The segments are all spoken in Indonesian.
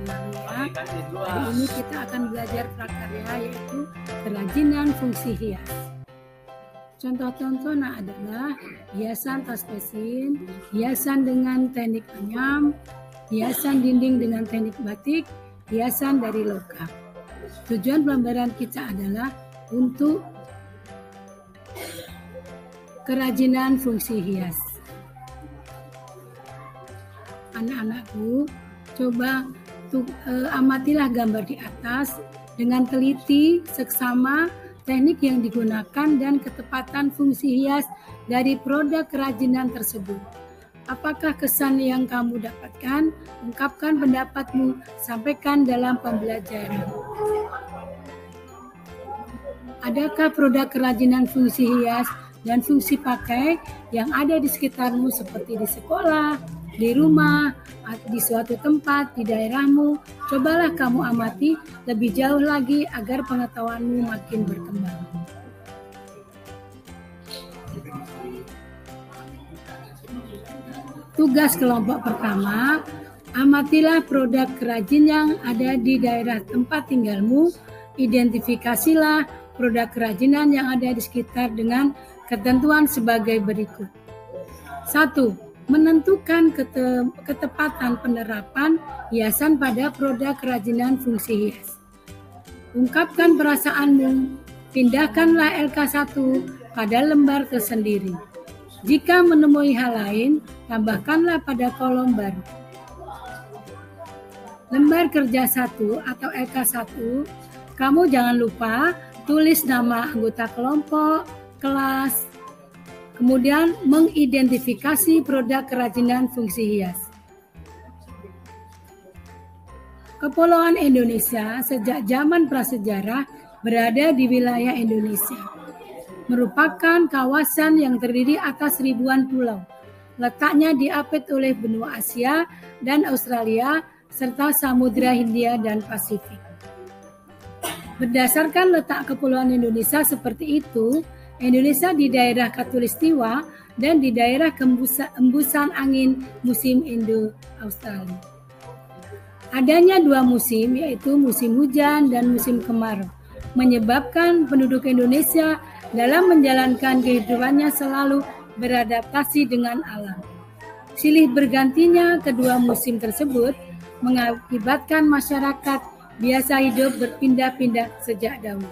lalu ya. Hari ini kita akan belajar prakarya yaitu kerajinan fungsi hias. Contoh-contohnya adalah hiasan tas pesin, hiasan dengan teknik anyam, hiasan dinding dengan teknik batik, hiasan dari logam. Tujuan pembelajaran kita adalah untuk kerajinan fungsi hias. Anak-anakku, coba amatilah gambar di atas dengan teliti, seksama teknik yang digunakan dan ketepatan fungsi hias dari produk kerajinan tersebut. Apakah kesan yang kamu dapatkan? Ungkapkan pendapatmu, sampaikan dalam pembelajaran. Adakah produk kerajinan fungsi hias dan fungsi pakai yang ada di sekitarmu seperti di sekolah, di rumah, di suatu tempat, di daerahmu? Cobalah kamu amati lebih jauh lagi agar pengetahuanmu makin berkembang. Tugas kelompok pertama, amatilah produk kerajin yang ada di daerah tempat tinggalmu. Identifikasilah produk kerajinan yang ada di sekitar dengan ketentuan sebagai berikut. 1. Menentukan ketepatan penerapan hiasan pada produk kerajinan fungsi hias. Ungkapkan perasaanmu, pindahkanlah LK1 pada lembar tersendiri. Jika menemui hal lain, tambahkanlah pada kolom baru. Lembar kerja 1 atau LK1, kamu jangan lupa tulis nama anggota kelompok, kelas, kemudian mengidentifikasi produk kerajinan fungsi hias. Kepulauan Indonesia sejak zaman prasejarah berada di wilayah Indonesia. Merupakan kawasan yang terdiri atas ribuan pulau. Letaknya diapit oleh benua Asia dan Australia serta Samudra Hindia dan Pasifik. Berdasarkan letak kepulauan Indonesia seperti itu, Indonesia di daerah Khatulistiwa dan di daerah embusan angin musim Indo-Australia. Adanya dua musim, yaitu musim hujan dan musim kemarau, menyebabkan penduduk Indonesia dalam menjalankan kehidupannya selalu beradaptasi dengan alam. Silih bergantinya kedua musim tersebut mengakibatkan masyarakat biasa hidup berpindah-pindah sejak dahulu.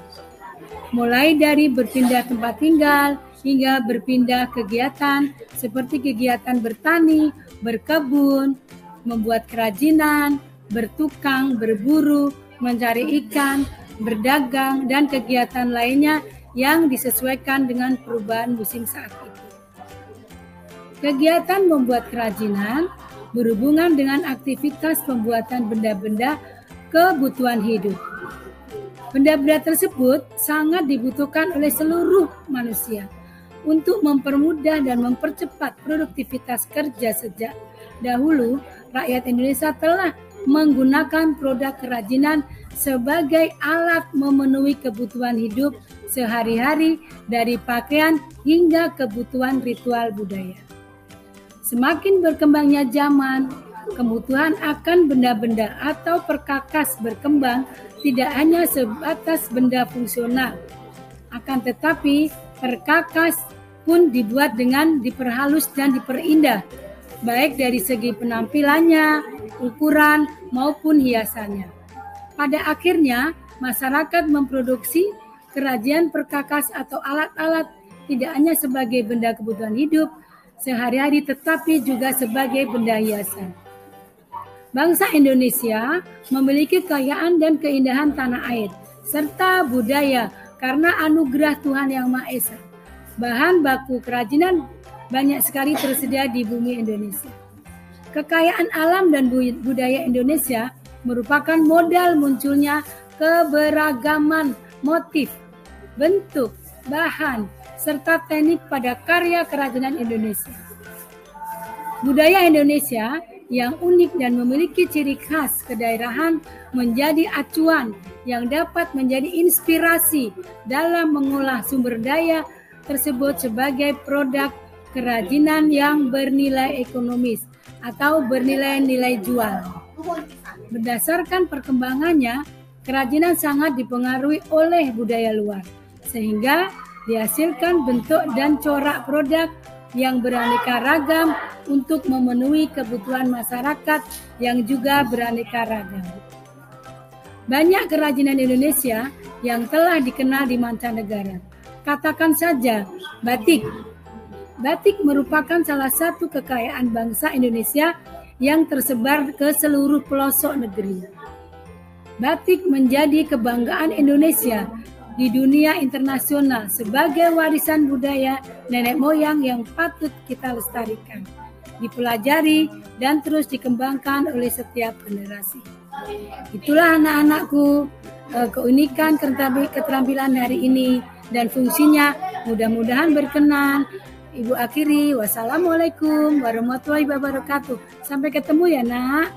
Mulai dari berpindah tempat tinggal hingga berpindah kegiatan seperti kegiatan bertani, berkebun, membuat kerajinan, bertukang, berburu, mencari ikan, berdagang, dan kegiatan lainnya yang disesuaikan dengan perubahan musim saat itu. Kegiatan membuat kerajinan berhubungan dengan aktivitas pembuatan benda-benda kebutuhan hidup. Benda-benda tersebut sangat dibutuhkan oleh seluruh manusia untuk mempermudah dan mempercepat produktivitas kerja. Sejak dahulu, rakyat Indonesia telah menggunakan produk kerajinan sebagai alat memenuhi kebutuhan hidup sehari-hari dari pakaian hingga kebutuhan ritual budaya. Semakin berkembangnya zaman, kebutuhan akan benda-benda atau perkakas berkembang tidak hanya sebatas benda fungsional, akan tetapi perkakas pun dibuat dengan diperhalus dan diperindah, baik dari segi penampilannya, ukuran, maupun hiasannya. Pada akhirnya, masyarakat memproduksi kerajinan perkakas atau alat-alat tidak hanya sebagai benda kebutuhan hidup sehari-hari, tetapi juga sebagai benda hiasan. Bangsa Indonesia memiliki kekayaan dan keindahan tanah air, serta budaya karena anugerah Tuhan Yang Maha Esa. Bahan baku kerajinan banyak sekali tersedia di bumi Indonesia. Kekayaan alam dan budaya Indonesia merupakan modal munculnya keberagaman motif, bentuk, bahan, serta teknik pada karya kerajinan Indonesia. Budaya Indonesia yang unik dan memiliki ciri khas kedaerahan menjadi acuan yang dapat menjadi inspirasi dalam mengolah sumber daya tersebut sebagai produk kerajinan yang bernilai ekonomis atau bernilai nilai jual. Berdasarkan perkembangannya, kerajinan sangat dipengaruhi oleh budaya luar, sehingga dihasilkan bentuk dan corak produk yang beraneka ragam untuk memenuhi kebutuhan masyarakat yang juga beraneka ragam. Banyak kerajinan Indonesia yang telah dikenal di mancanegara. Katakan saja batik. Batik merupakan salah satu kekayaan bangsa Indonesia yang tersebar ke seluruh pelosok negeri. Batik menjadi kebanggaan Indonesia di dunia internasional sebagai warisan budaya nenek moyang yang patut kita lestarikan, dipelajari, dan terus dikembangkan oleh setiap generasi. Itulah anak-anakku, keunikan keterampilan hari ini dan fungsinya mudah-mudahan berkenan. Ibu akhiri, wassalamualaikum warahmatullahi wabarakatuh. Sampai ketemu ya nak.